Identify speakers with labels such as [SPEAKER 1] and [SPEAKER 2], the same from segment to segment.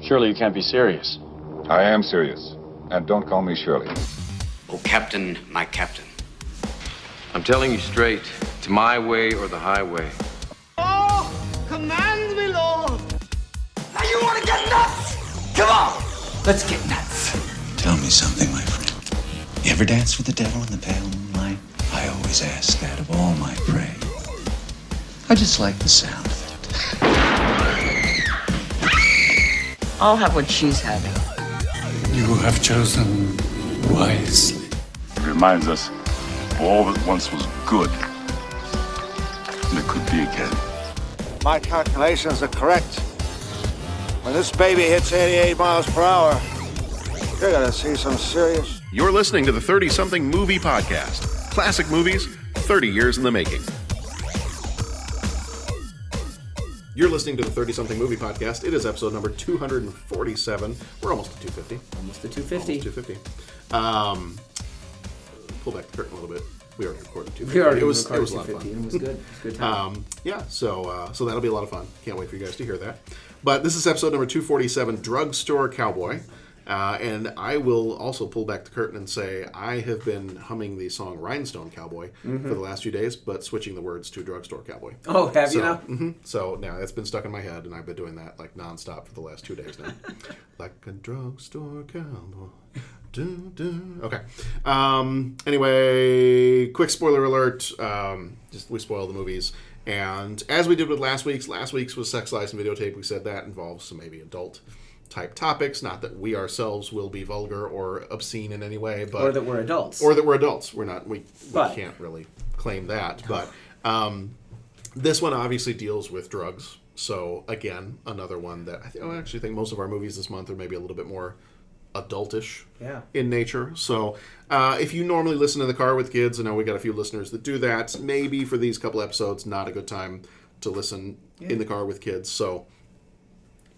[SPEAKER 1] Surely you can't be serious.
[SPEAKER 2] I am serious. And don't call me Shirley.
[SPEAKER 3] Oh, Captain, my captain.
[SPEAKER 4] I'm telling you straight, it's my way or the highway.
[SPEAKER 5] Oh, command me, Lord. Now you want to get nuts? Come on, let's get nuts.
[SPEAKER 6] Tell me something, my friend. You ever dance with the devil in the pale moonlight? I always ask that of all my prey. I just like the sound of it.
[SPEAKER 7] I'll have what she's having.
[SPEAKER 8] You have chosen wisely.
[SPEAKER 9] It reminds us of all that once was good. And it could be again.
[SPEAKER 10] My calculations are correct. When this baby hits 88 miles per hour, you're gonna see some serious...
[SPEAKER 11] You're listening to the 30-something Movie Podcast. Classic movies, 30 years in the making. You're listening to the 30-something Movie Podcast. It is episode number 247. We're almost at 250.
[SPEAKER 12] Almost at 250.
[SPEAKER 11] 250. Pull back the curtain a little bit. We already recorded 250.
[SPEAKER 12] We already
[SPEAKER 11] it was
[SPEAKER 12] recorded
[SPEAKER 11] a lot of fun.
[SPEAKER 12] It was good. It was a good time.
[SPEAKER 11] Yeah, so that'll be a lot of fun. Can't wait for you guys to hear that. But this is episode number 247, Drugstore Cowboy. And I will also pull back the curtain and say I have been humming the song Rhinestone Cowboy for the last few days, but switching the words to Drugstore Cowboy.
[SPEAKER 12] Oh, have you now?
[SPEAKER 11] Mm-hmm. So now it's been stuck in my head, and I've been doing that like nonstop for the last 2 days now. Like a drugstore cowboy. Okay. Anyway, quick spoiler alert. We spoil the movies. And as we did with last week's was Sex, Lies, and Videotape. We said that involves some maybe adult type topics. Not that we ourselves will be vulgar or obscene in any way, but
[SPEAKER 12] or that we're adults.
[SPEAKER 11] We're not. We can't really claim that. But this one obviously deals with drugs. So again, another one that I actually think most of our movies this month are maybe a little bit more adultish in nature. So if you normally listen in the car with kids, I know we got a few listeners that do that. Maybe for these couple episodes, not a good time to listen in the car with kids. So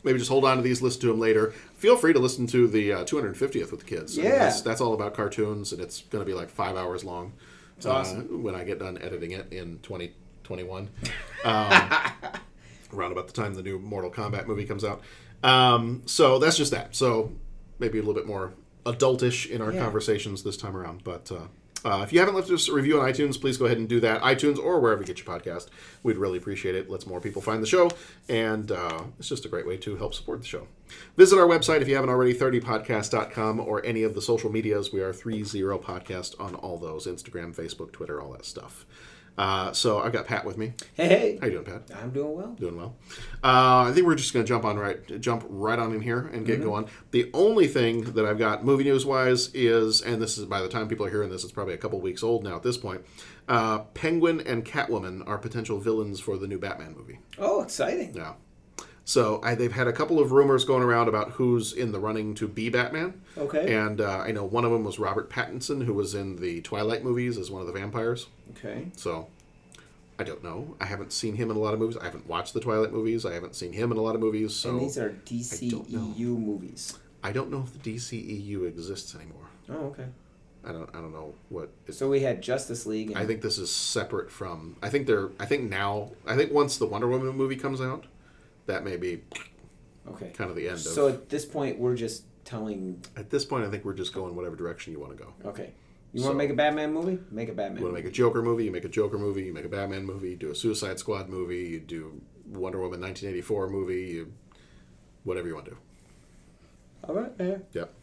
[SPEAKER 11] maybe just hold on to these, listen to them later. Feel free to listen to the 250th with the kids.
[SPEAKER 12] Yeah.
[SPEAKER 11] That's all about cartoons, and it's going to be like 5 hours long.
[SPEAKER 12] It's awesome.
[SPEAKER 11] When I get done editing it in 2021. Around about the time the new Mortal Kombat movie comes out. So that's just that. So maybe a little bit more adultish in our conversations this time around. But if you haven't left us a review on iTunes, please go ahead and do that. iTunes or wherever you get your podcast. We'd really appreciate it. Lets more people find the show. And it's just a great way to help support the show. Visit our website if you haven't already, 30podcast.com, or any of the social medias. We are 30podcast on all those. Instagram, Facebook, Twitter, all that stuff. So I've got Pat with me.
[SPEAKER 12] Hey.
[SPEAKER 11] How you doing, Pat?
[SPEAKER 12] I'm doing well.
[SPEAKER 11] Doing well. I think we're just going to jump right on in here and get going. The only thing that I've got movie news wise is, and this is by the time people are hearing this, it's probably a couple weeks old now at this point. Penguin and Catwoman are potential villains for the new Batman movie.
[SPEAKER 12] Oh, exciting!
[SPEAKER 11] Yeah. So they've had a couple of rumors going around about who's in the running to be Batman.
[SPEAKER 12] Okay.
[SPEAKER 11] And I know one of them was Robert Pattinson, who was in the Twilight movies as one of the vampires.
[SPEAKER 12] Okay.
[SPEAKER 11] So I don't know. I haven't seen him in a lot of movies. I haven't watched the Twilight movies. I haven't seen him in a lot of movies. So
[SPEAKER 12] and these are DCEU movies.
[SPEAKER 11] I don't know if the DCEU exists anymore.
[SPEAKER 12] Oh, okay.
[SPEAKER 11] I don't know what.
[SPEAKER 12] So we had Justice League. And...
[SPEAKER 11] I think this is separate from. I think once the Wonder Woman movie comes out, that may be kind of the end of.
[SPEAKER 12] So at this point, we're just telling.
[SPEAKER 11] At this point, I think we're just going whatever direction you want to go.
[SPEAKER 12] Okay. You want to make a Batman movie? Make a Batman movie.
[SPEAKER 11] You want to make a Joker movie? You make a Joker movie. You make a Batman movie. You do a Suicide Squad movie. You do Wonder Woman 1984 movie. Whatever you want to do.
[SPEAKER 12] All right, yeah.
[SPEAKER 11] Yep.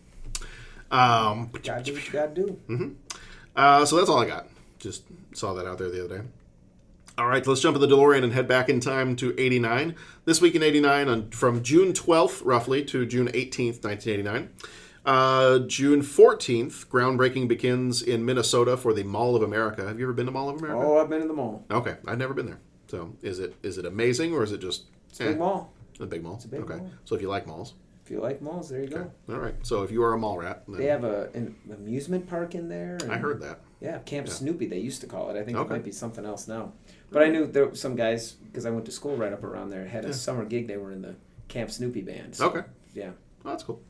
[SPEAKER 12] Gotta do what you gotta do.
[SPEAKER 11] Mm-hmm. So that's all I got. Just saw that out there the other day. All right, let's jump in the DeLorean and head back in time to 89. This week in 89, from June 12th, roughly, to June 18th, 1989. June 14th, groundbreaking begins in Minnesota for the Mall of America. Have you ever been to Mall of America?
[SPEAKER 12] Oh, I've been to the mall.
[SPEAKER 11] Okay, I've never been there. So is it amazing, or is it just...
[SPEAKER 12] It's a big mall.
[SPEAKER 11] A big mall?
[SPEAKER 12] It's a big mall.
[SPEAKER 11] So if you like malls...
[SPEAKER 12] If you like malls, there you go.
[SPEAKER 11] All right. So if you are a mall rat... Then...
[SPEAKER 12] They have an amusement park in there.
[SPEAKER 11] I heard that.
[SPEAKER 12] Yeah, Camp Snoopy, they used to call it. I think it might be something else now. But I knew there were some guys, because I went to school right up around there, had a summer gig. They were in the Camp Snoopy band. So,
[SPEAKER 11] okay.
[SPEAKER 12] Yeah.
[SPEAKER 11] Oh, that's cool.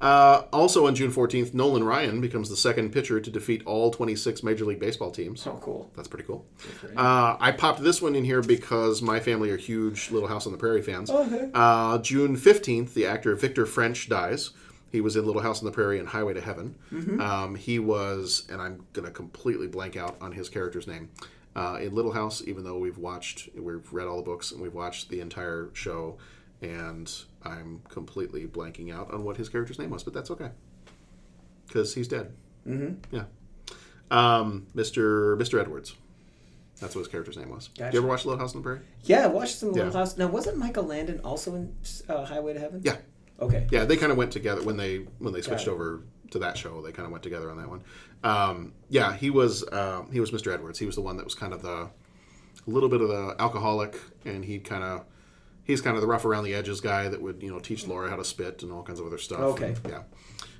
[SPEAKER 11] Also on June 14th, Nolan Ryan becomes the second pitcher to defeat all 26 Major League Baseball teams.
[SPEAKER 12] Oh, cool.
[SPEAKER 11] That's pretty cool. I popped this one in here because my family are huge Little House on the Prairie fans.
[SPEAKER 12] Okay.
[SPEAKER 11] June 15th, the actor Victor French dies. He was in Little House on the Prairie and Highway to Heaven.
[SPEAKER 12] Mm-hmm.
[SPEAKER 11] He was, and I'm going to completely blank out on his character's name, in Little House, even though we've read all the books and we've watched the entire show, and I'm completely blanking out on what his character's name was, but that's okay. Because he's dead.
[SPEAKER 12] Mm-hmm.
[SPEAKER 11] Yeah. Mr. Edwards. That's what his character's name was.
[SPEAKER 12] Gotcha.
[SPEAKER 11] You ever watch Little House on the Prairie?
[SPEAKER 12] Yeah, I watched some Little
[SPEAKER 11] Yeah.
[SPEAKER 12] House. Now, wasn't Michael Landon also in Highway to Heaven?
[SPEAKER 11] Yeah.
[SPEAKER 12] Okay.
[SPEAKER 11] Yeah, they kind of went together when they switched over to that show. They kind of went together on that one. Yeah, he was Mr. Edwards. He was the one that was kind of a little bit of the alcoholic, and he's kind of the rough around the edges guy that would teach Laura how to spit and all kinds of other stuff.
[SPEAKER 12] Okay.
[SPEAKER 11] And,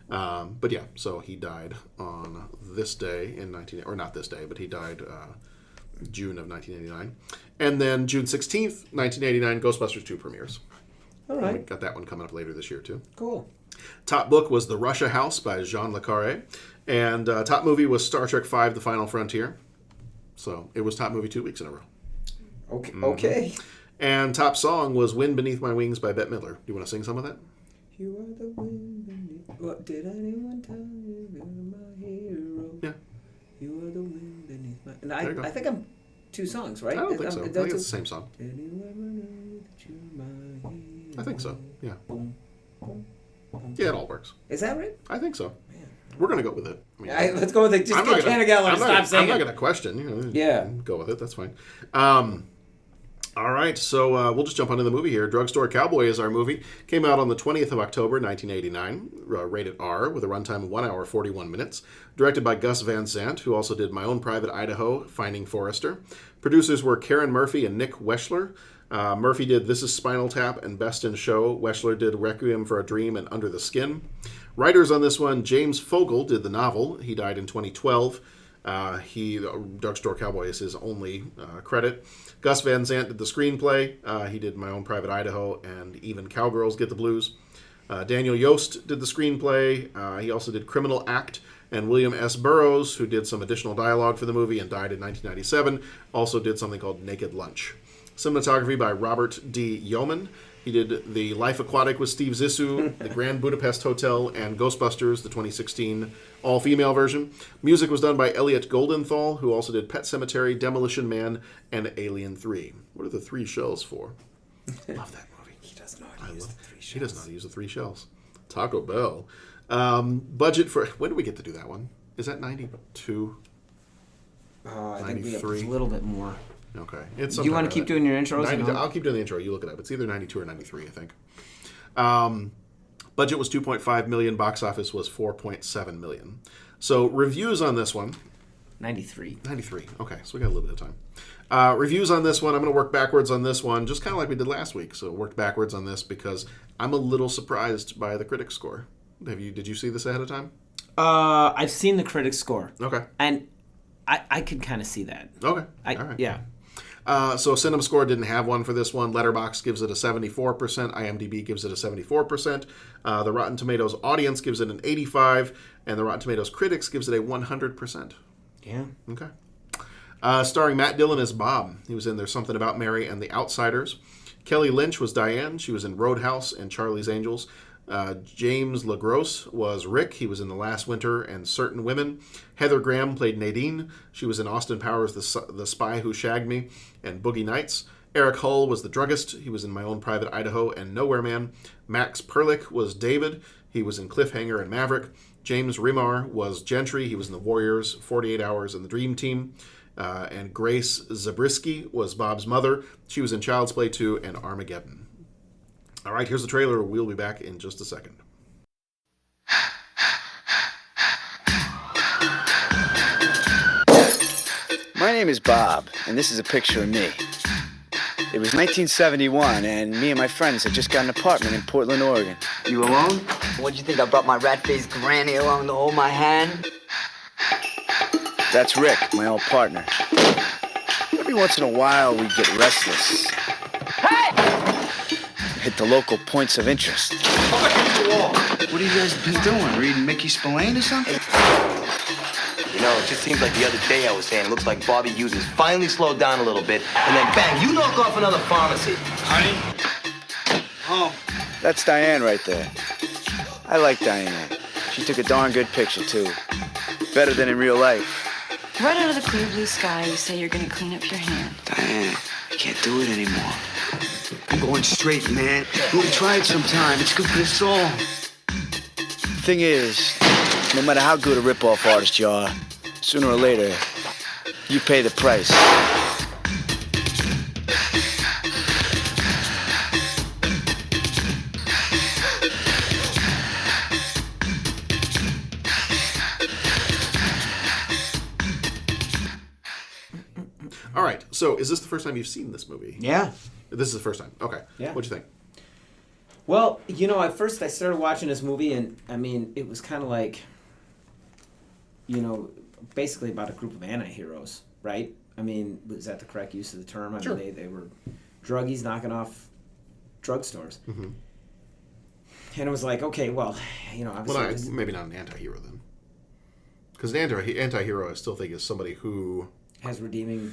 [SPEAKER 11] yeah. But yeah, so he died on this day in not this day, but he died June of 1989, and then June 16th, 1989, Ghostbusters 2 premieres.
[SPEAKER 12] All right.
[SPEAKER 11] We got that one coming up later this year, too.
[SPEAKER 12] Cool.
[SPEAKER 11] Top book was The Russia House by Jean Le Carré. And top movie was Star Trek V, The Final Frontier. So it was top movie 2 weeks in a row.
[SPEAKER 12] Okay. Okay.
[SPEAKER 11] And top song was Wind Beneath My Wings by Bette Midler. Do you want to sing some of that?
[SPEAKER 12] You are the wind beneath... What did anyone tell you? You're my hero.
[SPEAKER 11] Yeah.
[SPEAKER 12] You are the wind beneath my... And
[SPEAKER 11] There you go.
[SPEAKER 12] I think I'm 2 songs, right?
[SPEAKER 11] I don't think so. I think it's the same song.
[SPEAKER 12] Anyone know that you're my hero?
[SPEAKER 11] I think so, yeah.
[SPEAKER 12] Boom, boom, boom.
[SPEAKER 11] Yeah, it all works.
[SPEAKER 12] Is that right?
[SPEAKER 11] I think so.
[SPEAKER 12] Man.
[SPEAKER 11] We're going to go with it. I mean,
[SPEAKER 12] Let's go with it. Just
[SPEAKER 11] I'm
[SPEAKER 12] get
[SPEAKER 11] not gonna-
[SPEAKER 12] Canna Geller and
[SPEAKER 11] I'm not-
[SPEAKER 12] stop singing.
[SPEAKER 11] I'm not going to question.
[SPEAKER 12] Yeah.
[SPEAKER 11] Go with it. That's fine. All right, so we'll just jump onto the movie here. Drugstore Cowboy is our movie. Came out on the 20th of October, 1989, rated R, with a runtime of 1 hour, 41 minutes. Directed by Gus Van Sant, who also did My Own Private Idaho, Finding Forrester. Producers were Karen Murphy and Nick Weschler. Murphy did This Is Spinal Tap and Best in Show. Weschler did Requiem for a Dream and Under the Skin. Writers on this one, James Fogle did the novel. He died in 2012. Drugstore Cowboy is his only credit. Gus Van Sant did the screenplay. He did My Own Private Idaho and Even Cowgirls Get the Blues. Daniel Yost did the screenplay. He also did Criminal Act. And William S. Burroughs, who did some additional dialogue for the movie and died in 1997, also did something called Naked Lunch. Cinematography by Robert D. Yeoman. He did The Life Aquatic with Steve Zissou, The Grand Budapest Hotel, and Ghostbusters, the 2016 all-female version. Music was done by Elliot Goldenthal, who also did Pet Sematary, Demolition Man, and Alien 3. What are the 3 shells for? Love that movie.
[SPEAKER 12] He doesn't know how to use the 3 shells.
[SPEAKER 11] He doesn't know how to use the 3 shells. Taco Bell. Budget for... When do we get to do that one? Is that 92?
[SPEAKER 12] I think we have
[SPEAKER 11] 93?
[SPEAKER 12] a little bit more.
[SPEAKER 11] Okay.
[SPEAKER 12] Do you want to keep doing your intros?
[SPEAKER 11] 90, I'll keep doing the intro. You look it up. It's either 92 or 93, I think. Budget was $2.5 million. Box office was $4.7 million. So reviews on this one.
[SPEAKER 12] 93.
[SPEAKER 11] 93. Okay, so we got a little bit of time. Reviews on this one. I'm going to work backwards on this one, just kind of like we did last week. So worked backwards on this because I'm a little surprised by the critic score. Did you see this ahead of time?
[SPEAKER 12] I've seen the critic score.
[SPEAKER 11] Okay.
[SPEAKER 12] And I could kind of see that.
[SPEAKER 11] Okay. All right.
[SPEAKER 12] Yeah.
[SPEAKER 11] So CinemaScore didn't have one for this one. Letterboxd gives it a 74%. IMDb gives it a 74%. The Rotten Tomatoes audience gives it an 85%. And the Rotten Tomatoes critics gives it a 100%.
[SPEAKER 12] Yeah.
[SPEAKER 11] Okay. Starring Matt Dillon as Bob. He was in There's Something About Mary and The Outsiders. Kelly Lynch was Diane. She was in Roadhouse and Charlie's Angels. James LaGrosse was Rick. He was in The Last Winter and Certain Women. Heather Graham played Nadine. She was in Austin Powers' The Spy Who Shagged Me and Boogie Nights. Eric Hull was the druggist. He was in My Own Private Idaho and Nowhere Man. Max Perlich was David. He was in Cliffhanger and Maverick. James Rimar was Gentry. He was in The Warriors, 48 Hours, and The Dream Team. And Grace Zabriskie was Bob's mother. She was in Child's Play 2 and Armageddon. All right, here's the trailer. We'll be back in just a second.
[SPEAKER 1] My name is Bob, and this is a picture of me. It was 1971, and me and my friends had just got an apartment in Portland, Oregon.
[SPEAKER 5] You alone? What'd you think? I brought my rat-faced granny along to hold my hand?
[SPEAKER 1] That's Rick, my old partner. Every once in a while, we get restless.
[SPEAKER 5] Hey!
[SPEAKER 1] Hit the local points of interest.
[SPEAKER 5] Go back to the wall.
[SPEAKER 1] What have you guys been doing? Reading Mickey Spillane or something?
[SPEAKER 13] You know, it just seems like the other day I was saying it looks like Bobby Hughes has finally slowed down a little bit, and then bang, you knock off another pharmacy.
[SPEAKER 1] Honey? Oh. That's Diane right there. I like Diane. She took a darn good picture, too. Better than in real life.
[SPEAKER 14] Right out of the clear blue sky, you say you're gonna clean up your hand.
[SPEAKER 1] Diane, I can't do it anymore. I'm going straight, man. You want to try it sometime. It's good for the soul. Thing is, no matter how good a rip-off artist you are, sooner or later, you pay the price.
[SPEAKER 11] All right. So, is this the first time you've seen this movie?
[SPEAKER 12] Yeah.
[SPEAKER 11] This is the first time. Okay.
[SPEAKER 12] Yeah.
[SPEAKER 11] What'd you think?
[SPEAKER 12] Well, you know, at first I started watching this movie, and I mean, it was kind of like, you know, basically about a group of anti-heroes, right? I mean, was that the correct use of the term? I
[SPEAKER 11] Sure.
[SPEAKER 12] mean, they were druggies knocking off drugstores.
[SPEAKER 11] Mm-hmm.
[SPEAKER 12] And it was like, okay, well, you know, obviously...
[SPEAKER 11] Maybe not an anti-hero, then. Because an anti-hero, I still think, is somebody who...
[SPEAKER 12] has redeeming...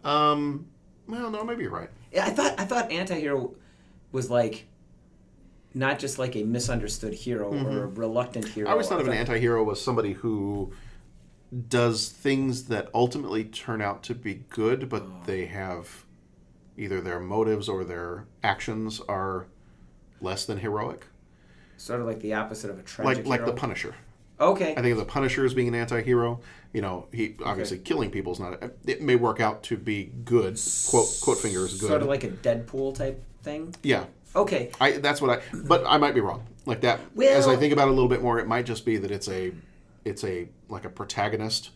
[SPEAKER 11] Well, no, maybe you're right.
[SPEAKER 12] Yeah, I thought anti-hero was like not just like a misunderstood hero or a reluctant hero.
[SPEAKER 11] I always thought of an anti-hero was somebody who does things that ultimately turn out to be good, but they have either their motives or their actions are less than heroic.
[SPEAKER 12] Sort of like the opposite of a tragic hero.
[SPEAKER 11] Like the Punisher.
[SPEAKER 12] Okay.
[SPEAKER 11] I think of the Punisher as being an anti-hero. You know, he obviously killing people is not. It may work out to be good. Quote fingers good.
[SPEAKER 12] Sort of like a Deadpool type thing.
[SPEAKER 11] Yeah.
[SPEAKER 12] Okay.
[SPEAKER 11] But I might be wrong. Like that.
[SPEAKER 12] Well,
[SPEAKER 11] as I think about it a little bit more, it might just be that it's a like a protagonist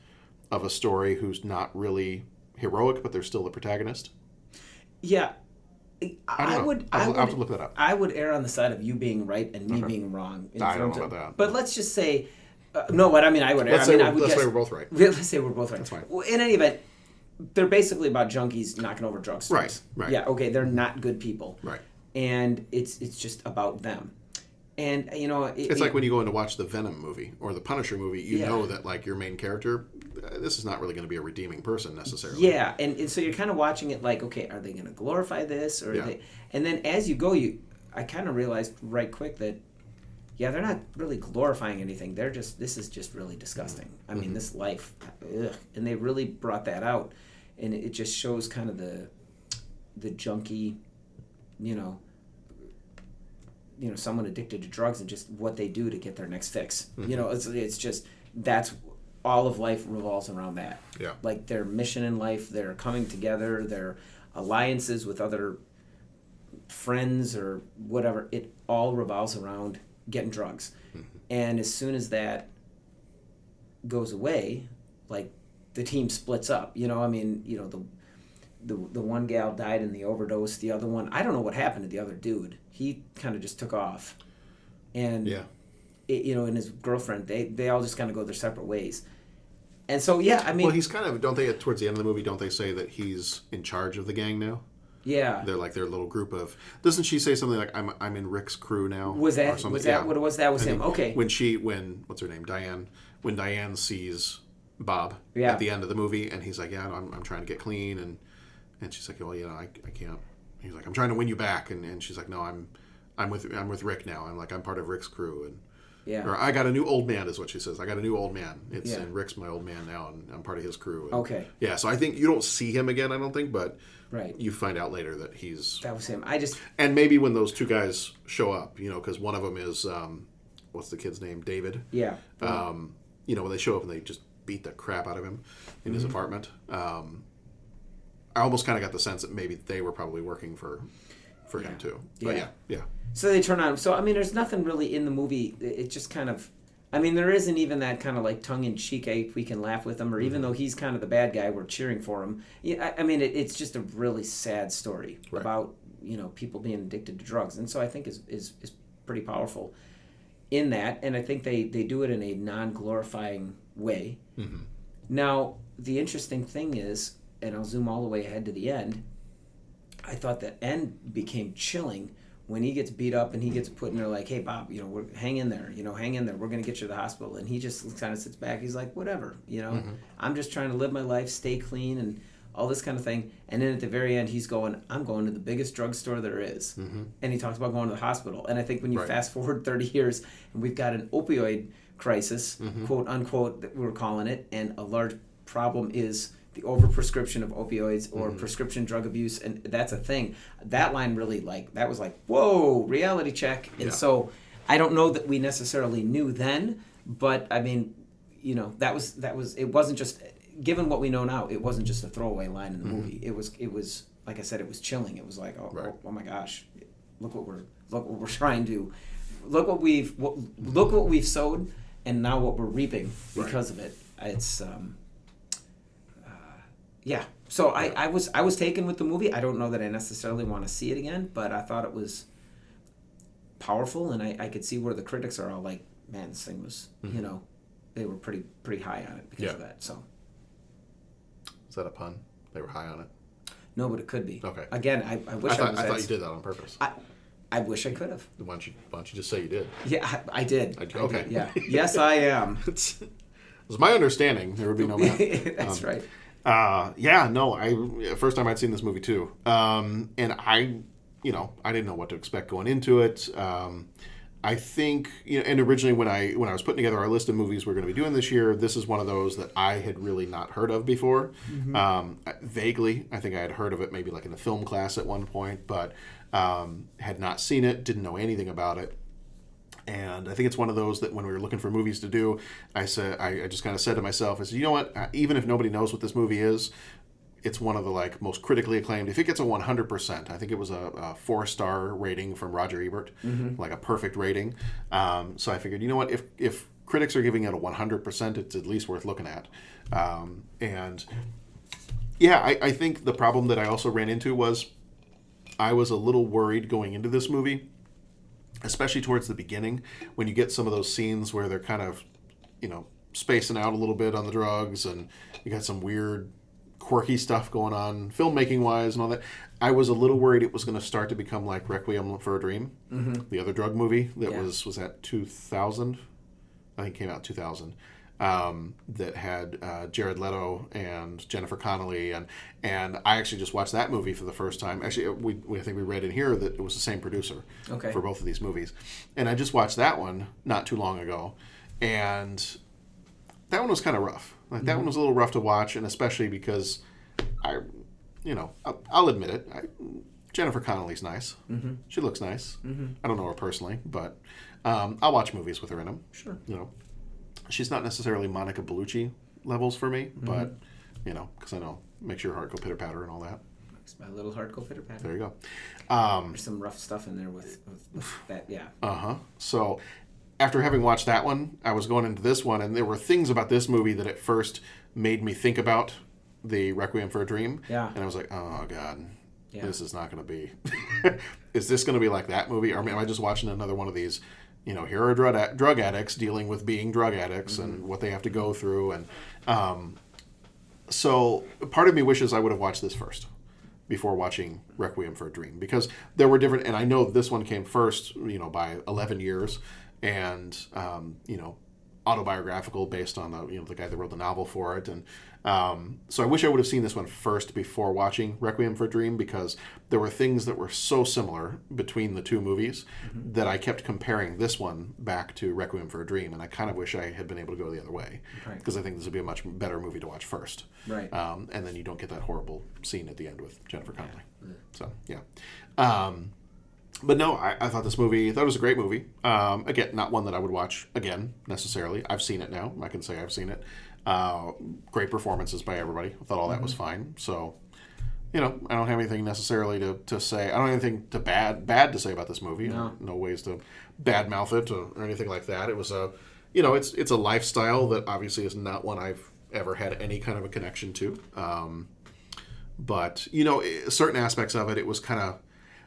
[SPEAKER 11] of a story who's not really heroic, but they're still the protagonist.
[SPEAKER 12] Yeah. I would
[SPEAKER 11] have to look that up.
[SPEAKER 12] I would err on the side of you being right and me being wrong.
[SPEAKER 11] I don't know about that.
[SPEAKER 12] But let's just say. No, what I mean, I would.
[SPEAKER 11] Let's say we're both right.
[SPEAKER 12] Let's say we're both right.
[SPEAKER 11] That's fine.
[SPEAKER 12] Well, in any event, they're basically about junkies knocking over drugstores.
[SPEAKER 11] Right.
[SPEAKER 12] Yeah. Okay. They're not good people.
[SPEAKER 11] Right.
[SPEAKER 12] And it's just about them. And you know,
[SPEAKER 11] it's like when you go in to watch the Venom movie or the Punisher movie, you know that like your main character, this is not really going to be a redeeming person necessarily.
[SPEAKER 12] Yeah, and so you're kind of watching it like, okay, are they going to glorify this or? Are they, and then as you go, I kind of realized right quick that. Yeah, they're not really glorifying anything. This is just really disgusting. I mean, this life, ugh. And they really brought that out, and it just shows kind of the junkie, you know, someone addicted to drugs and just what they do to get their next fix. Mm-hmm. You know, it's just that's all of life revolves around that.
[SPEAKER 11] Yeah,
[SPEAKER 12] like their mission in life, their coming together, their alliances with other friends or whatever. It all revolves around getting drugs. And as soon as that goes away, like the team splits up. You know, I mean, you know, the one gal died in the overdose. The other one, I don't know what happened to the other dude. He kind of just took off. And you know, and his girlfriend, they all just kind of go their separate ways. And so I mean,
[SPEAKER 11] well, he's kind of, don't they towards the end of the movie, don't they say that he's in charge of the gang now?
[SPEAKER 12] Yeah,
[SPEAKER 11] they're like their little group of. Doesn't she say something like I'm in Rick's crew now?
[SPEAKER 12] Was that what it was? That was him. Okay.
[SPEAKER 11] When what's her name, Diane? When Diane sees Bob at the end of the movie, and he's like, yeah, I'm trying to get clean, and she's like, well, you know, I can't. He's like, I'm trying to win you back, and she's like, no, I'm with Rick now. I'm part of Rick's crew, and or I got a new old man is what she says. I got a new old man. And Rick's my old man now, and I'm part of his crew. And,
[SPEAKER 12] okay.
[SPEAKER 11] Yeah, so I think you don't see him again. I don't think, but.
[SPEAKER 12] Right.
[SPEAKER 11] You find out later that that
[SPEAKER 12] was him.
[SPEAKER 11] And maybe when those two guys show up, you know, because one of them is what's the kid's name? David.
[SPEAKER 12] Yeah.
[SPEAKER 11] You know, when they show up and they just beat the crap out of him in his apartment. I almost kind of got the sense that maybe they were probably working for him too. But yeah.
[SPEAKER 12] So they turn on him. So I mean, there's nothing really in the movie. It just kind of. I mean, there isn't even that kind of like tongue-in-cheek, we can laugh with him, or even though he's kind of the bad guy, we're cheering for him. I mean, it's just a really sad story about, you know, people being addicted to drugs. And so I think is pretty powerful in that. And I think they do it in a non-glorifying way. Mm-hmm. Now, the interesting thing is, and I'll zoom all the way ahead to the end, I thought the end became chilling when he gets beat up and he gets put in there like, hey, Bob, hang in there, hang in there. We're going to get you to the hospital. And he just kind of sits back. He's like, whatever, I'm just trying to live my life, stay clean and all this kind of thing. And then at the very end, he's going, I'm going to the biggest drugstore there is. And he talks about going to the hospital. And I think when you fast forward 30 years and we've got an opioid crisis, quote unquote, that we're calling it, and a large problem is the overprescription of opioids or prescription drug abuse, and that's a thing. That line really, that was like, whoa, reality check. And so I don't know that we necessarily knew then, but I mean, that was it wasn't just, given what we know now, it wasn't just a throwaway line in the movie. It was like I said, it was chilling. It was like, oh my gosh, look what we're trying to, look what we've sowed, and now what we're reaping because of it. It's yeah. So I was taken with the movie. I don't know that I necessarily want to see it again, but I thought it was powerful, and I could see where the critics are all like, man, this thing was, they were pretty high on it because of that. So.
[SPEAKER 11] Is that a pun? They were high on it?
[SPEAKER 12] No, but it could be.
[SPEAKER 11] Okay.
[SPEAKER 12] Again, I wish I
[SPEAKER 11] thought you did that on purpose.
[SPEAKER 12] I wish I could have.
[SPEAKER 11] Why don't you just say you did?
[SPEAKER 12] Yeah, I did.
[SPEAKER 11] Okay.
[SPEAKER 12] I did, yeah. Yes, I am.
[SPEAKER 11] It was my understanding there would be no math.
[SPEAKER 12] That's right.
[SPEAKER 11] First time I'd seen this movie too. And I didn't know what to expect going into it. I think, and originally when I was putting together our list of movies we're going to be doing this year, this is one of those that I had really not heard of before. Vaguely, I think I had heard of it maybe like in a film class at one point, but had not seen it, didn't know anything about it. And I think it's one of those that when we were looking for movies to do, I just kind of said to myself, I said, you know what, even if nobody knows what this movie is, it's one of the most critically acclaimed. If it gets a 100%, I think it was a 4-star rating from Roger Ebert, like a perfect rating. So I figured, you know what, if critics are giving it a 100%, it's at least worth looking at. And yeah, I think the problem that I also ran into was I was a little worried going into this movie, especially towards the beginning, when you get some of those scenes where they're kind of, spacing out a little bit on the drugs, and you got some weird, quirky stuff going on, filmmaking wise, and all that. I was a little worried it was going to start to become like Requiem for a Dream, the other drug movie that was that 2000? I think it came out 2000. That had Jared Leto and Jennifer Connelly, and I actually just watched that movie for the first time. Actually, I think we read in here that it was the same producer for both of these movies, and I just watched that one not too long ago, and that one was kind of rough. That one was a little rough to watch, and especially because I'll admit it. Jennifer Connelly's nice. She looks nice. I don't know her personally, but I'll watch movies with her in them.
[SPEAKER 12] Sure.
[SPEAKER 11] She's not necessarily Monica Bellucci levels for me, but, because I know makes your heart go pitter-patter and all that.
[SPEAKER 12] Makes my little heart go pitter-patter.
[SPEAKER 11] There you go.
[SPEAKER 12] There's some rough stuff in there with that, yeah.
[SPEAKER 11] So after having watched that one, I was going into this one, and there were things about this movie that at first made me think about the Requiem for a Dream.
[SPEAKER 12] Yeah.
[SPEAKER 11] And I was like, oh, God, this is not going to be... Is this going to be like that movie? Or am I just watching another one of these... here are drug addicts dealing with being drug addicts and what they have to go through. And so part of me wishes I would have watched this first before watching Requiem for a Dream, because there were different, and I know this one came first, by 11 years, and, autobiographical based on the guy that wrote the novel for it. And so I wish I would have seen this one first before watching Requiem for a Dream, because there were things that were so similar between the two movies that I kept comparing this one back to Requiem for a Dream, and I kind of wish I had been able to go the other way, because I think this would be a much better movie to watch first.
[SPEAKER 12] Right.
[SPEAKER 11] And then you don't get that horrible scene at the end with Jennifer Connelly. So, yeah. But no, I thought this movie, it was a great movie. Again, not one that I would watch again, necessarily. I've seen it now. I can say I've seen it. Great performances by everybody. I thought all that was fine. So, I don't have anything necessarily to say. I don't have anything bad to say about this movie. No ways to badmouth it or anything like that. It was it's a lifestyle that obviously is not one I've ever had any kind of a connection to. But, certain aspects of it, it was kind of...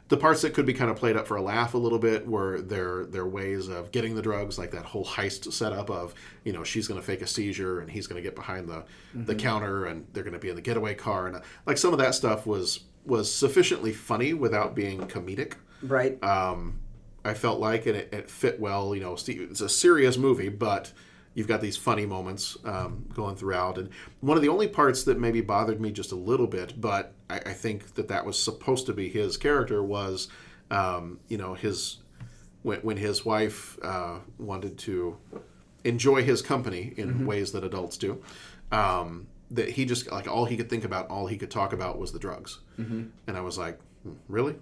[SPEAKER 11] The parts that could be kind of played up for a laugh a little bit were their ways of getting the drugs, like that whole heist setup of, she's going to fake a seizure and he's going to get behind the counter and they're going to be in the getaway car. And like some of that stuff was sufficiently funny without being comedic.
[SPEAKER 12] Right.
[SPEAKER 11] I felt like, and it fit well. You know, it's a serious movie, but you've got these funny moments going throughout. And one of the only parts that maybe bothered me just a little bit, but I think that was supposed to be his character, was, you know, when his wife wanted to enjoy his company in ways that adults do, that he just, like, all he could think about, all he could talk about was the drugs. And I was like, really?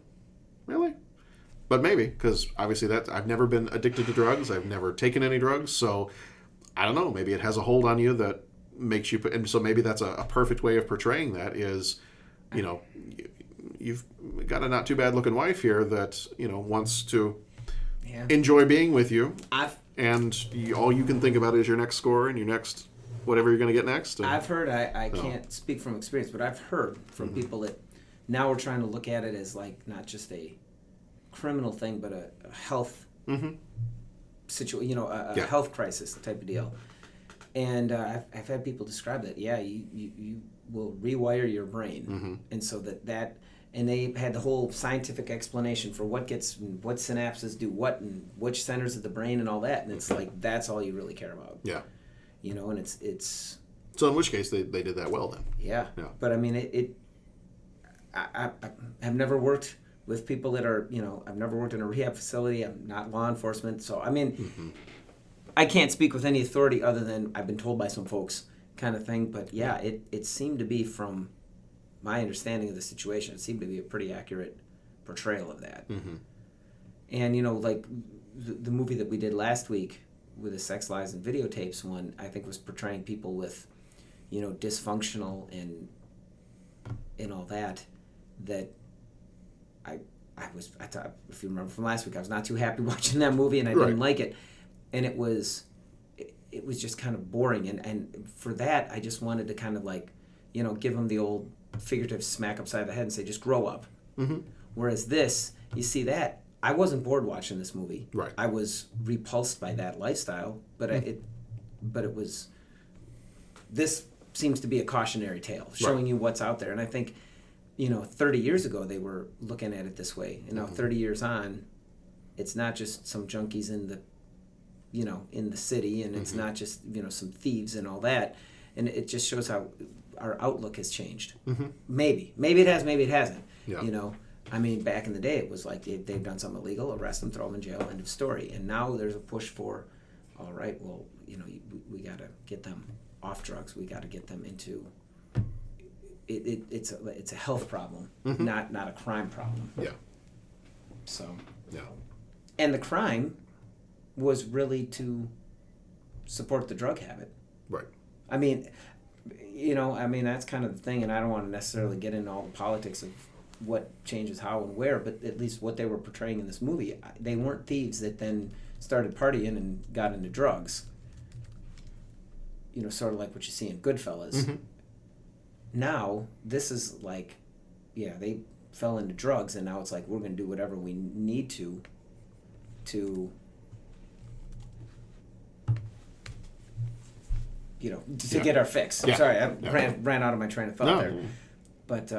[SPEAKER 11] But maybe, because obviously I've never been addicted to drugs. I've never taken any drugs. So I don't know. Maybe it has a hold on you that makes you, and so maybe that's a perfect way of portraying that is, you know, you've got a not too bad looking wife here that, you know, wants to enjoy being with you. And all you can think about is your next score and your next, whatever you're going to get next. And,
[SPEAKER 12] I've heard, I can't speak from experience, but I've heard from people that now we're trying to look at it as like not just a criminal thing, but a health situation, you know, a health crisis type of deal. And I've had people describe that. Yeah, you will rewire your brain, and so that and they had the whole scientific explanation for what synapses do what and which centers of the brain and all that. And it's like that's all you really care about. Yeah, you know, and it's.
[SPEAKER 11] So in which case they did that well then.
[SPEAKER 12] Yeah. But I mean I have never worked with people that are, you know, I've never worked in a rehab facility. I'm not law enforcement. So, I mean, I can't speak with any authority other than I've been told by some folks kind of thing. But, yeah, it seemed to be, from my understanding of the situation, it seemed to be a pretty accurate portrayal of that. And, you know, like the movie that we did last week with the Sex, Lies, and Videotapes one, I think was portraying people with, you know, dysfunctional and all that I thought, if you remember from last week, I was not too happy watching that movie, and I didn't like it, and it was just kind of boring, and for that I just wanted to kind of, like, you know, give them the old figurative smack upside the head and say, just grow up. Whereas this, you see that, I wasn't bored watching this movie. I was repulsed by that lifestyle, but it was, this seems to be a cautionary tale, showing you what's out there, and I think, you know, 30 years ago they were looking at it this way, and now 30 years on, it's not just some junkies in the, you know, in the city, and it's not just, you know, some thieves and all that, and it just shows how our outlook has changed. Maybe it has, maybe it hasn't. You know, I mean, back in the day it was like they've done something illegal, arrest them, throw them in jail, end of story. And now there's a push for, all right, well, you know, we got to get them off drugs, we got to get them into. It's a health problem, not a crime problem. So. And the crime was really to support the drug habit. I mean, you know, that's kind of the thing, and I don't want to necessarily get into all the politics of what changes how and where, but at least what they were portraying in this movie, they weren't thieves that then started partying and got into drugs. You know, sort of like what you see in Goodfellas. Now, this is like, they fell into drugs, and now it's like, we're going to do whatever we need to you know, to get our fix. I'm sorry, I ran out of my train of thought there. But,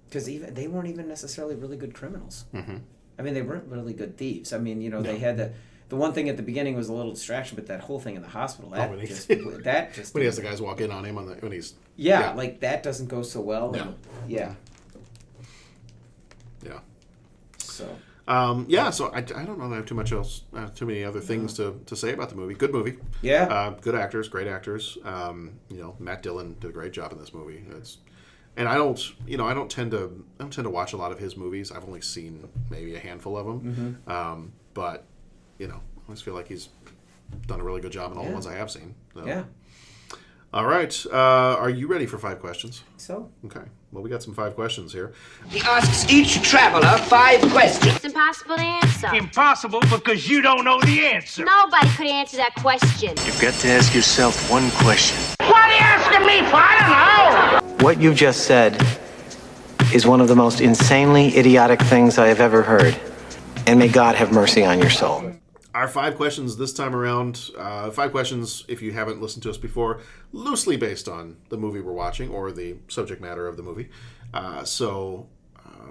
[SPEAKER 12] because even they weren't even necessarily really good criminals. I mean, they weren't really good thieves. I mean, you know, they had the one thing at the beginning was a little distraction, but that whole thing in the hospital, when he
[SPEAKER 11] has the guys walk in on him when he's
[SPEAKER 12] like that doesn't go so well. So
[SPEAKER 11] so I don't know that I have too much else, too many other things to say about the movie. Good movie. Good actors, great actors. You know, Matt Dillon did a great job in this movie. And I don't tend to watch a lot of his movies. I've only seen maybe a handful of them. But you know, I always feel like he's done a really good job in all the ones I have seen. So. All right. Are you ready for 5 questions?
[SPEAKER 12] So.
[SPEAKER 11] Okay. Well, we got some 5 questions here.
[SPEAKER 5] He asks each traveler 5 questions.
[SPEAKER 15] It's impossible to answer.
[SPEAKER 5] Impossible because you don't know the answer.
[SPEAKER 15] Nobody could answer that question.
[SPEAKER 13] You've got to ask yourself one question.
[SPEAKER 5] What are you asking me for? I don't know.
[SPEAKER 13] What you just said is one of the most insanely idiotic things I have ever heard. And may God have mercy on your soul.
[SPEAKER 11] Our 5 questions this time around, 5 questions, if you haven't listened to us before, loosely based on the movie we're watching or the subject matter of the movie. So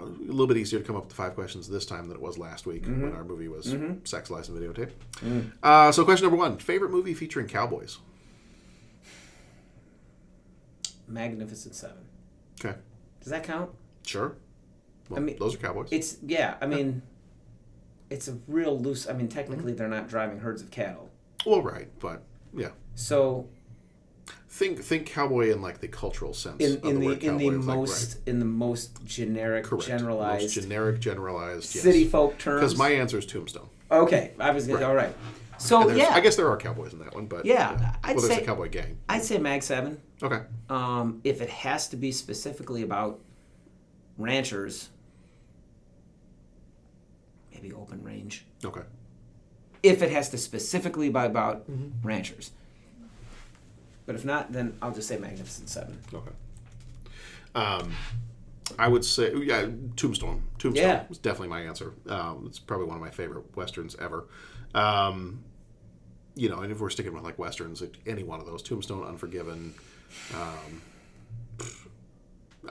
[SPEAKER 11] a little bit easier to come up with 5 questions this time than it was last week when our movie was Sex, Lies, and Videotape. So question number 1, favorite movie featuring cowboys?
[SPEAKER 12] Magnificent Seven.
[SPEAKER 11] Okay.
[SPEAKER 12] Does that count?
[SPEAKER 11] Sure. Well,
[SPEAKER 12] I mean,
[SPEAKER 11] those are cowboys.
[SPEAKER 12] It's it's a real loose. I mean, technically, they're not driving herds of cattle.
[SPEAKER 11] Well, right, but yeah.
[SPEAKER 12] So,
[SPEAKER 11] think cowboy in like the cultural sense.
[SPEAKER 12] In the most generic,
[SPEAKER 11] correct.
[SPEAKER 12] generalized,
[SPEAKER 11] most generic, generalized
[SPEAKER 12] city folk terms.
[SPEAKER 11] Because my answer is Tombstone.
[SPEAKER 12] Okay, I was gonna. All right. So yeah,
[SPEAKER 11] I guess there are cowboys in that one, but
[SPEAKER 12] I'd
[SPEAKER 11] there's
[SPEAKER 12] say
[SPEAKER 11] a cowboy gang.
[SPEAKER 12] I'd say Mag 7.
[SPEAKER 11] Okay.
[SPEAKER 12] If it has to be specifically about ranchers, maybe Open Range.
[SPEAKER 11] Okay.
[SPEAKER 12] If it has to specifically be about ranchers. But if not, then I'll just say Magnificent Seven.
[SPEAKER 11] Okay. I would say, Tombstone. Tombstone was definitely my answer. It's probably one of my favorite westerns ever. And if we're sticking with like westerns, any one of those, Tombstone, Unforgiven, I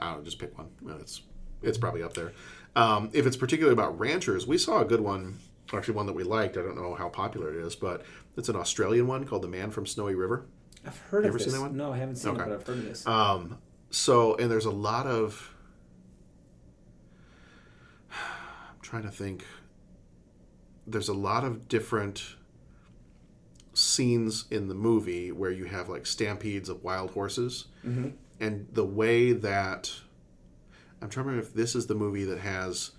[SPEAKER 11] don't know, just pick one. It's probably up there. If it's particularly about ranchers, we saw a good one, actually one that we liked. I don't know how popular it is, but it's an Australian one called The Man from Snowy River.
[SPEAKER 12] I've heard of this.
[SPEAKER 11] Seen that one?
[SPEAKER 12] No, I haven't seen it, but I've heard of this.
[SPEAKER 11] And there's a lot of... I'm trying to think. There's a lot of different scenes in the movie where you have like stampedes of wild horses. Mm-hmm. And the way that... I'm trying to remember if this is the movie that has...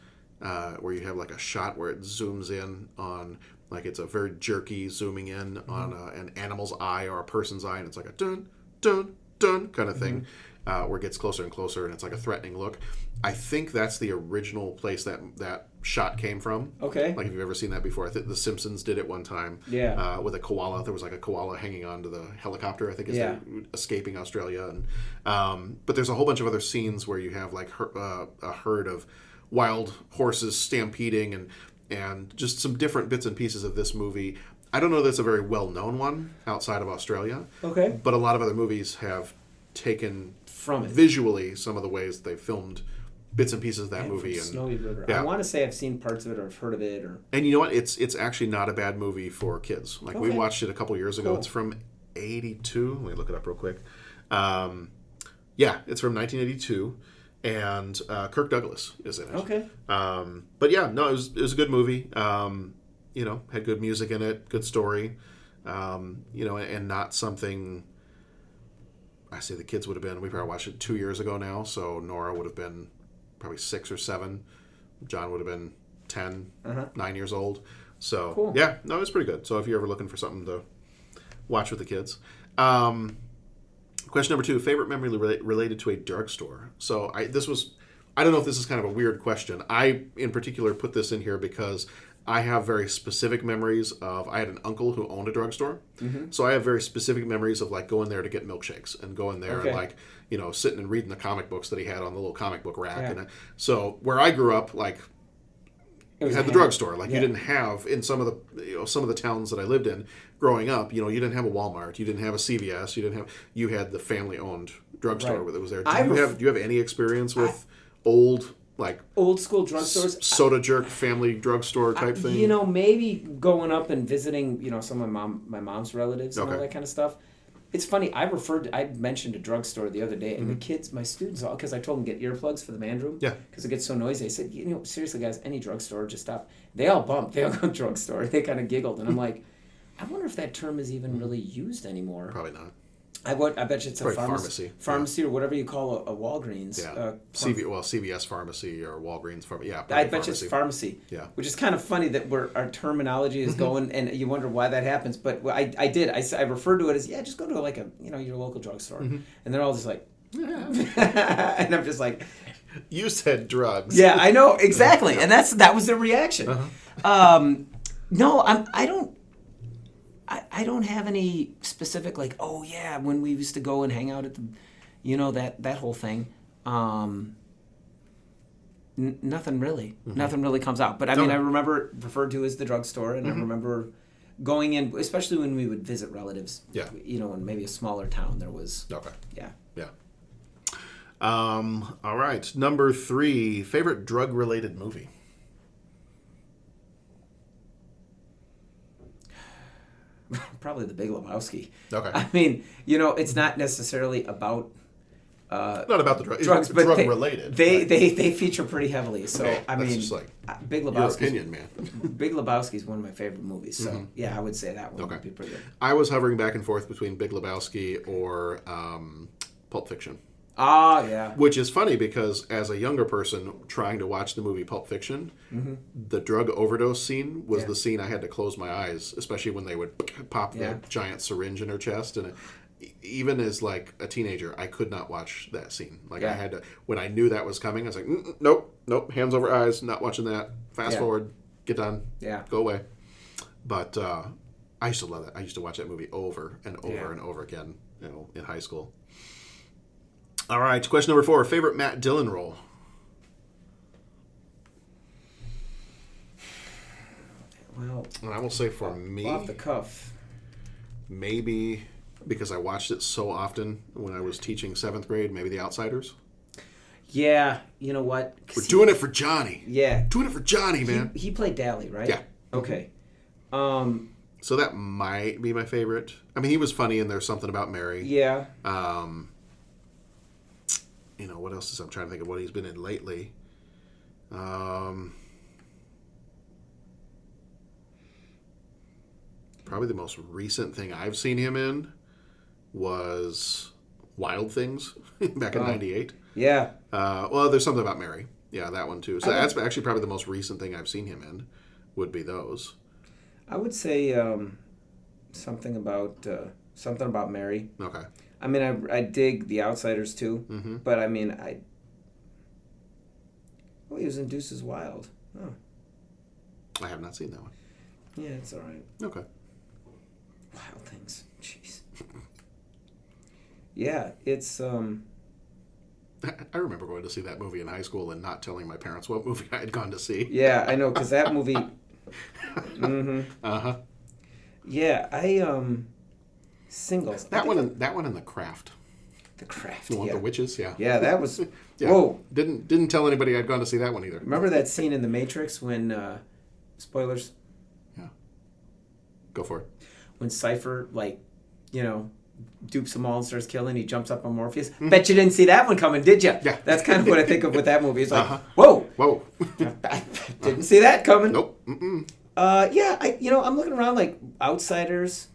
[SPEAKER 11] where you have like a shot where it zooms in on... Like it's a very jerky zooming in on an animal's eye or a person's eye, and it's like a dun, dun, dun kind of thing, where it gets closer and closer, and it's like a threatening look. I think that's the original place that shot came from.
[SPEAKER 12] Okay.
[SPEAKER 11] Like if you've ever seen that before. I think The Simpsons did it one time.
[SPEAKER 12] Yeah.
[SPEAKER 11] With a koala. There was like a koala hanging onto the helicopter, I think, as they're escaping Australia. And but there's a whole bunch of other scenes where you have like a herd of wild horses stampeding and just some different bits and pieces of this movie. I don't know that it's a very well-known one outside of Australia.
[SPEAKER 12] Okay.
[SPEAKER 11] But a lot of other movies have taken
[SPEAKER 12] from it
[SPEAKER 11] visually some of the ways they filmed bits and pieces of that movie. And
[SPEAKER 12] Snowy River.
[SPEAKER 11] Yeah.
[SPEAKER 12] I want to say I've seen parts of it or I've heard of it.
[SPEAKER 11] And you know what? It's actually not a bad movie for kids. Like we watched it a couple years ago. Cool. It's from 82. Let me look it up real quick. It's from 1982. And Kirk Douglas is in it.
[SPEAKER 12] Okay.
[SPEAKER 11] But yeah, no, it was a good movie. Had good music in it, good story. And not something. I say the kids would have been. We probably watched it 2 years ago now, so Nora would have been probably 6 or 7. John would have been 10, 9 years old. So
[SPEAKER 12] cool.
[SPEAKER 11] Yeah, no, it was pretty good. So if you're ever looking for something to watch with the kids. Question number 2, favorite memory related to a drugstore. So I don't know if this is kind of a weird question. I, in particular, put this in here because I have very specific memories of, I had an uncle who owned a drugstore. Mm-hmm. So I have very specific memories of like going there to get milkshakes and going there and like, sitting and reading the comic books that he had on the little comic book rack. Yeah. And so where I grew up, like, you had the drugstore. Like you didn't have in some of the towns that I lived in growing up. You didn't have a Walmart. You didn't have a CVS. You had the family owned drugstore that was there. Do you have any experience with old
[SPEAKER 12] school drugstores?
[SPEAKER 11] Soda jerk family drugstore type thing.
[SPEAKER 12] Maybe going up and visiting. Some of my mom's relatives and all that kind of stuff. It's funny. I mentioned a drugstore the other day, and the kids, my students, all because I told them to get earplugs for the man room. Yeah. Because it gets so noisy. I said, seriously, guys, any drugstore, just stop. They all bumped. They all go drugstore. They kind of giggled, and I'm like, I wonder if that term is even really used anymore.
[SPEAKER 11] Probably not.
[SPEAKER 12] I bet you it's a pharmacy or whatever you call a Walgreens.
[SPEAKER 11] Yeah. CVS pharmacy or Walgreens pharmacy. Yeah.
[SPEAKER 12] I bet you it's pharmacy.
[SPEAKER 11] Yeah.
[SPEAKER 12] Which is kind of funny that our terminology is going, and you wonder why that happens. But I referred to it as just go to like your local drugstore, and they're all just like, and I'm just like,
[SPEAKER 11] you said drugs.
[SPEAKER 12] Yeah, I know exactly, and that was their reaction. No, I don't have any specific when we used to go and hang out at the, that whole thing. Nothing really. Mm-hmm. Nothing really comes out. But I mean, I remember referred to as the drugstore, and I remember going in, especially when we would visit relatives.
[SPEAKER 11] Yeah.
[SPEAKER 12] In maybe a smaller town, there was.
[SPEAKER 11] Okay.
[SPEAKER 12] Yeah.
[SPEAKER 11] Yeah. All right. Number 3, favorite drug-related movie.
[SPEAKER 12] Probably The Big Lebowski.
[SPEAKER 11] Okay.
[SPEAKER 12] I mean, it's not necessarily about
[SPEAKER 11] not about the
[SPEAKER 12] drugs, but
[SPEAKER 11] drug related.
[SPEAKER 12] They feature pretty heavily. So
[SPEAKER 11] Okay,
[SPEAKER 12] I
[SPEAKER 11] that's
[SPEAKER 12] mean,
[SPEAKER 11] just like
[SPEAKER 12] Big
[SPEAKER 11] your
[SPEAKER 12] Lebowski.
[SPEAKER 11] opinion, man.
[SPEAKER 12] Big Lebowski is one of my favorite movies. So
[SPEAKER 11] Mhm.
[SPEAKER 12] yeah, I would say that one
[SPEAKER 11] Okay.
[SPEAKER 12] would be pretty good.
[SPEAKER 11] I was hovering back and forth between Big Lebowski or Pulp Fiction.
[SPEAKER 12] Oh, yeah.
[SPEAKER 11] Which is funny because as a younger person trying to watch the movie Pulp Fiction, the drug overdose scene was the scene I had to close my eyes, especially when they would pop that giant syringe in her chest. And even as like a teenager, I could not watch that scene. Like I had to, when I knew that was coming, I was like, nope, hands over eyes, not watching that. Fast forward, get done, go away. But I used to love that. I used to watch that movie over and over and over again, in high school. All right, question number 4. Favorite Matt Dillon role?
[SPEAKER 12] Well,
[SPEAKER 11] and I will say for me,
[SPEAKER 12] off the cuff,
[SPEAKER 11] maybe because I watched it so often when I was teaching 7th grade, maybe The Outsiders.
[SPEAKER 12] Yeah, you know what?
[SPEAKER 11] We're doing it for Johnny.
[SPEAKER 12] Yeah.
[SPEAKER 11] Doing it for Johnny, man.
[SPEAKER 12] He played Dally, right?
[SPEAKER 11] Yeah.
[SPEAKER 12] Okay.
[SPEAKER 11] So that might be my favorite. I mean, he was funny and There's Something About Mary.
[SPEAKER 12] Yeah.
[SPEAKER 11] What else is I'm trying to think of what he's been in lately. Probably the most recent thing I've seen him in was Wild Things back in '98.
[SPEAKER 12] Yeah.
[SPEAKER 11] Well, There's Something About Mary. Yeah, that one too. So that's actually probably the most recent thing I've seen him in would be those.
[SPEAKER 12] I would say something about Mary.
[SPEAKER 11] Okay.
[SPEAKER 12] I mean, I dig The Outsiders too, but I mean, he was in Deuces Wild. Oh.
[SPEAKER 11] I have not seen that one.
[SPEAKER 12] Yeah, it's all right.
[SPEAKER 11] Okay.
[SPEAKER 12] Wild Things. Jeez. Yeah, it's.
[SPEAKER 11] I remember going to see that movie in high school and not telling my parents what movie I had gone to see.
[SPEAKER 12] Yeah, I know, because that movie. Yeah, Singles.
[SPEAKER 11] That one and The Craft.
[SPEAKER 12] The Craft.
[SPEAKER 11] The one with the witches, yeah.
[SPEAKER 12] Yeah, that was.
[SPEAKER 11] Yeah.
[SPEAKER 12] Whoa.
[SPEAKER 11] Didn't tell anybody I'd gone to see that one either.
[SPEAKER 12] Remember that scene in The Matrix when spoilers?
[SPEAKER 11] Yeah. Go for it.
[SPEAKER 12] When Cypher dupes them all and starts killing, he jumps up on Morpheus. Bet you didn't see that one coming, did you?
[SPEAKER 11] Yeah.
[SPEAKER 12] That's kind of what I think of with that movie. It's like, whoa. I didn't see that coming.
[SPEAKER 11] Nope. Mm-mm.
[SPEAKER 12] Yeah, I'm looking around like Outsiders.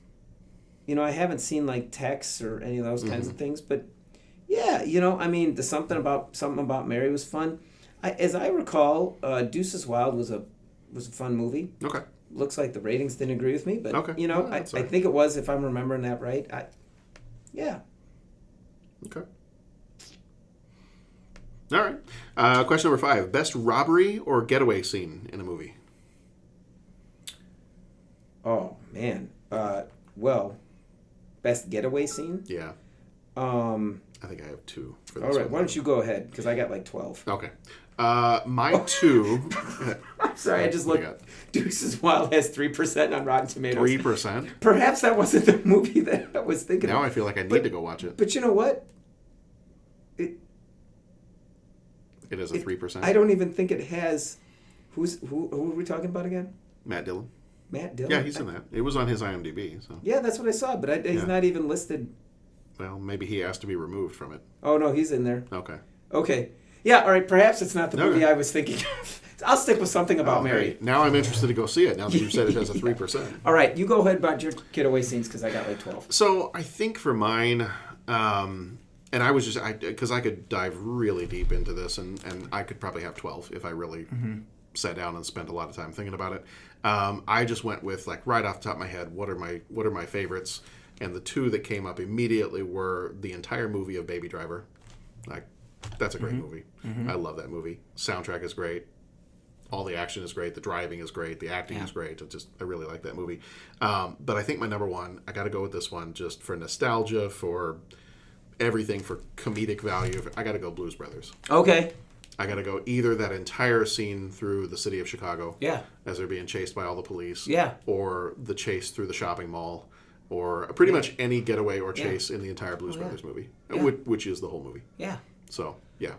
[SPEAKER 12] I haven't seen like Tex or any of those kinds of things, but yeah, I mean, the something about Mary was fun. As I recall, Deuces Wild was a fun movie.
[SPEAKER 11] Okay.
[SPEAKER 12] Looks like the ratings didn't agree with me, but
[SPEAKER 11] okay.
[SPEAKER 12] I think it was, if I'm remembering that right. Yeah.
[SPEAKER 11] Okay. All right. Question number 5: best robbery or getaway scene in a movie?
[SPEAKER 12] Oh man. Well, best getaway scene?
[SPEAKER 11] Yeah. I think I have 2 for this.
[SPEAKER 12] All right, why don't you go ahead, because I got like 12.
[SPEAKER 11] Okay. My 2...
[SPEAKER 12] I'm sorry, I just looked. Deuces Wild has 3% on Rotten Tomatoes.
[SPEAKER 11] 3%?
[SPEAKER 12] Perhaps that wasn't the movie that I was thinking of.
[SPEAKER 11] Now I feel like I need to go watch it.
[SPEAKER 12] But you know what?
[SPEAKER 11] It is a 3%?
[SPEAKER 12] I don't even think it has... Who are we talking about again?
[SPEAKER 11] Matt Dillon.
[SPEAKER 12] Matt Dillon?
[SPEAKER 11] Yeah, he's in that. It was on his IMDb. So.
[SPEAKER 12] Yeah, that's what I saw, but he's not even listed.
[SPEAKER 11] Well, maybe he asked to be removed from it.
[SPEAKER 12] Oh, no, he's in there.
[SPEAKER 11] Okay.
[SPEAKER 12] Yeah, all right, perhaps it's not the movie I was thinking of. I'll stick with Something About Mary.
[SPEAKER 11] Hey, now I'm interested to go see it, now that you said it has a 3%.
[SPEAKER 12] All right, you go ahead about your getaway scenes, because I got like 12.
[SPEAKER 11] So, I think for mine, and I was because I could dive really deep into this, and I could probably have 12 if I really sat down and spent a lot of time thinking about it. I just went with, like, right off the top of my head, what are my favorites? And the 2 that came up immediately were the entire movie of Baby Driver. Like, that's a great movie. I love that movie. Soundtrack is great. All the action is great. The driving is great. The acting is great. I really like that movie. But I think my number 1, I got to go with this one just for nostalgia, for everything, for comedic value. I got to go Blues Brothers.
[SPEAKER 12] Okay.
[SPEAKER 11] I got to go either that entire scene through the city of Chicago.
[SPEAKER 12] Yeah.
[SPEAKER 11] As they're being chased by all the police.
[SPEAKER 12] Yeah.
[SPEAKER 11] Or the chase through the shopping mall. Or pretty much any getaway or chase in the entire Blues Brothers movie, which is the whole movie.
[SPEAKER 12] Yeah.
[SPEAKER 11] So, yeah.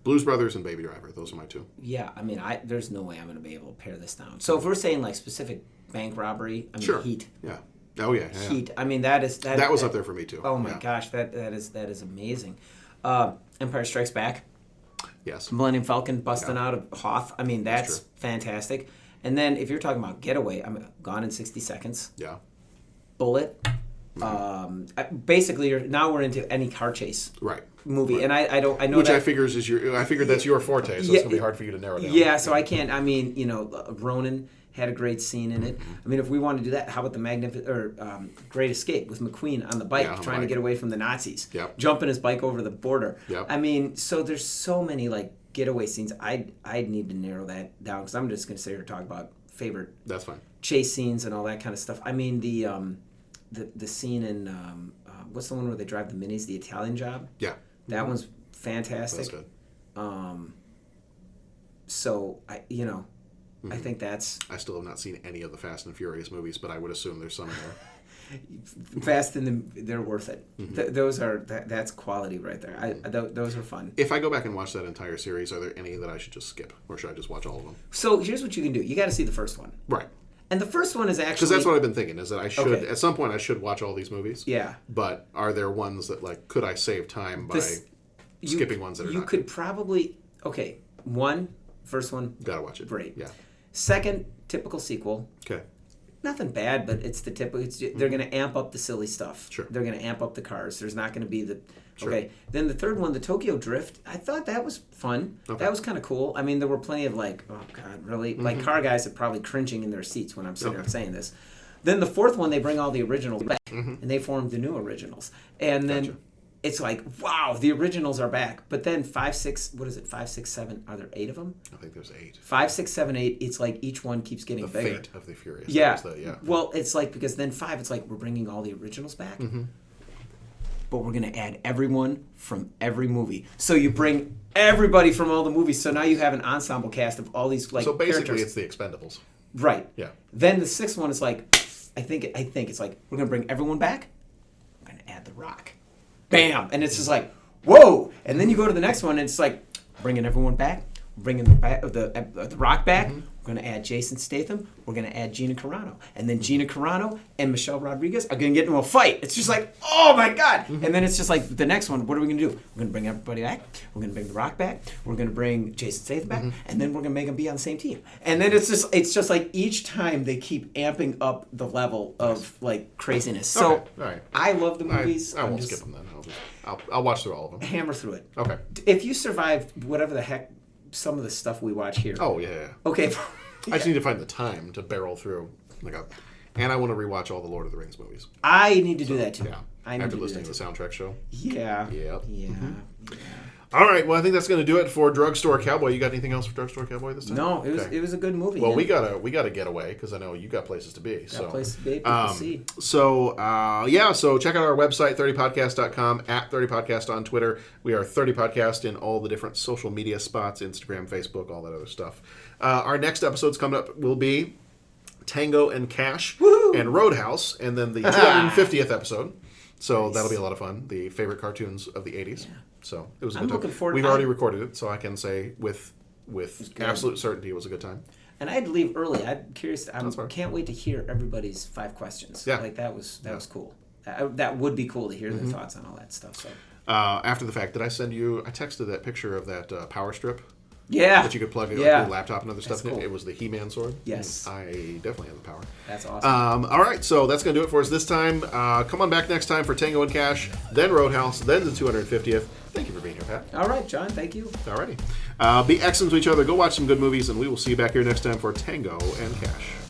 [SPEAKER 11] Blues Brothers and Baby Driver. Those are my two.
[SPEAKER 12] Yeah, I mean, there's no way I'm going to be able to pare this down. So if we're saying like specific bank robbery, I mean,
[SPEAKER 11] Sure.
[SPEAKER 12] Heat.
[SPEAKER 11] Yeah. Oh, yeah.
[SPEAKER 12] Heat. I mean, that
[SPEAKER 11] was up there for me, too.
[SPEAKER 12] Oh, my gosh. That is amazing. Empire Strikes Back.
[SPEAKER 11] Yes.
[SPEAKER 12] Millennium Falcon busting out of Hoth. I mean, that's fantastic. And then if you're talking about Getaway, I'm Gone in 60 Seconds.
[SPEAKER 11] Yeah.
[SPEAKER 12] Bullet. Basically, now we're into any car chase movie,
[SPEAKER 11] Right.
[SPEAKER 12] and I know
[SPEAKER 11] which
[SPEAKER 12] that,
[SPEAKER 11] I figured that's your forte, so it's gonna be hard for you to narrow down.
[SPEAKER 12] Yeah, so I can't. I mean, Ronin had a great scene in it. I mean, if we want to do that, how about the Great Escape with McQueen on the bike trying to get away from the Nazis, jumping his bike over the border. I mean, so there's so many like getaway scenes. I need to narrow that down because I'm just gonna sit here and talk about favorite.
[SPEAKER 11] That's fine.
[SPEAKER 12] Chase scenes and all that kind of stuff. I mean the scene in what's the one where they drive the minis, the Italian Job?
[SPEAKER 11] Yeah.
[SPEAKER 12] That one's fantastic.
[SPEAKER 11] That's good.
[SPEAKER 12] So I think that's.
[SPEAKER 11] I still have not seen any of the Fast and Furious movies, but I would assume there's some in there.
[SPEAKER 12] Fast and they're worth it. Those are that's quality right there. Those are fun.
[SPEAKER 11] If I go back and watch that entire series, are there any that I should just skip, or should I just watch all of them?
[SPEAKER 12] So here's what you can do. You got to see the first one.
[SPEAKER 11] Right.
[SPEAKER 12] And the first one is actually
[SPEAKER 11] because that's what I've been thinking is that I should at some point I should watch all these movies.
[SPEAKER 12] Yeah.
[SPEAKER 11] But are there ones that like could I save time by skipping ones that are
[SPEAKER 12] you
[SPEAKER 11] not?
[SPEAKER 12] could probably first one
[SPEAKER 11] gotta watch it.
[SPEAKER 12] Great.
[SPEAKER 11] Yeah.
[SPEAKER 12] Second, typical sequel.
[SPEAKER 11] Okay.
[SPEAKER 12] Nothing bad, but it's the typical. They're going to amp up the silly stuff.
[SPEAKER 11] Sure.
[SPEAKER 12] They're going to amp up the cars. There's not going to be the.
[SPEAKER 11] Sure.
[SPEAKER 12] Okay. Then the third one, the Tokyo Drift. I thought that was fun. Okay. That was kind of cool. I mean, there were plenty of like, oh god, really? Like car guys are probably cringing in their seats when I'm sitting there saying this. Then the fourth one, they bring all the originals back and they form the new originals, and then. It's like, wow, the originals are back. But then 5, 6, 7? Are there 8 of them?
[SPEAKER 11] I think there's 8.
[SPEAKER 12] 5, 6, 7, 8. It's like each one keeps getting bigger.
[SPEAKER 11] The Fate of the Furious.
[SPEAKER 12] Yeah. Well, it's like, because then 5, it's like, we're bringing all the originals back. But we're going to add everyone from every movie. So you bring everybody from all the movies. So now you have an ensemble cast of all these, like,
[SPEAKER 11] so basically
[SPEAKER 12] characters.
[SPEAKER 11] It's the Expendables.
[SPEAKER 12] Right.
[SPEAKER 11] Yeah.
[SPEAKER 12] Then the 6th one is like, I think it's like, we're going to bring everyone back. We're going to add The Rock. Bam! And it's just like, whoa! And then you go to the next one, and it's like, bringing everyone back, bringing the Rock back. We're going to add Jason Statham. We're going to add Gina Carano. And then Gina Carano and Michelle Rodriguez are going to get into a fight. It's just like, oh my God! And then it's just like, the next one, what are we going to do? We're going to bring everybody back. We're going to bring The Rock back. We're going to bring Jason Statham back. And then we're going to make them be on the same team. And then it's just like each time they keep amping up the level of like craziness. So
[SPEAKER 11] all right.
[SPEAKER 12] I love the movies.
[SPEAKER 11] I won't skip them then. I'll watch through all of them.
[SPEAKER 12] Hammer through it.
[SPEAKER 11] Okay.
[SPEAKER 12] If you survived whatever the heck some of the stuff we watch here.
[SPEAKER 11] Oh yeah.
[SPEAKER 12] Okay.
[SPEAKER 11] I just need to find the time to barrel through and I want to rewatch all the Lord of the Rings movies.
[SPEAKER 12] I need to do that too.
[SPEAKER 11] Yeah. After listening to the soundtrack show.
[SPEAKER 12] Yeah.
[SPEAKER 11] Yep.
[SPEAKER 12] Yeah.
[SPEAKER 11] All right. Well, I think that's going to do it for Drugstore Cowboy. You got anything else for Drugstore Cowboy this time?
[SPEAKER 12] No, it was a good movie.
[SPEAKER 11] Well, we gotta get away because I know you got places to be.
[SPEAKER 12] Got places to be. People to see.
[SPEAKER 11] So check out our website 30podcast.com, at 30podcast on Twitter. We are 30podcast in all the different social media spots, Instagram, Facebook, all that other stuff. Our next episodes coming up will be Tango and Cash and Roadhouse, and then the 250th episode. So that'll be a lot of fun. The favorite cartoons of the 80s. Yeah. So it was a good time.
[SPEAKER 12] Looking forward.
[SPEAKER 11] We've already recorded it, so I can say with absolute certainty it was a good time.
[SPEAKER 12] And I had to leave early. I'm curious. I can't wait to hear everybody's 5 questions.
[SPEAKER 11] Yeah.
[SPEAKER 12] Like that was cool. That would be cool to hear their thoughts on all that stuff. So
[SPEAKER 11] after the fact, did I send you? I texted that picture of that power strip.
[SPEAKER 12] Yeah.
[SPEAKER 11] That you could plug in your laptop and other stuff in.
[SPEAKER 12] Cool.
[SPEAKER 11] It was the He-Man sword.
[SPEAKER 12] Yes.
[SPEAKER 11] I definitely have the power.
[SPEAKER 12] That's awesome.
[SPEAKER 11] All right, so that's going to do it for us this time. Come on back next time for Tango and Cash, then Roadhouse, then the 250th. Thank you for being here, Pat.
[SPEAKER 12] All right, John. Thank you.
[SPEAKER 11] All righty. Be excellent to each other. Go watch some good movies, and we will see you back here next time for Tango and Cash.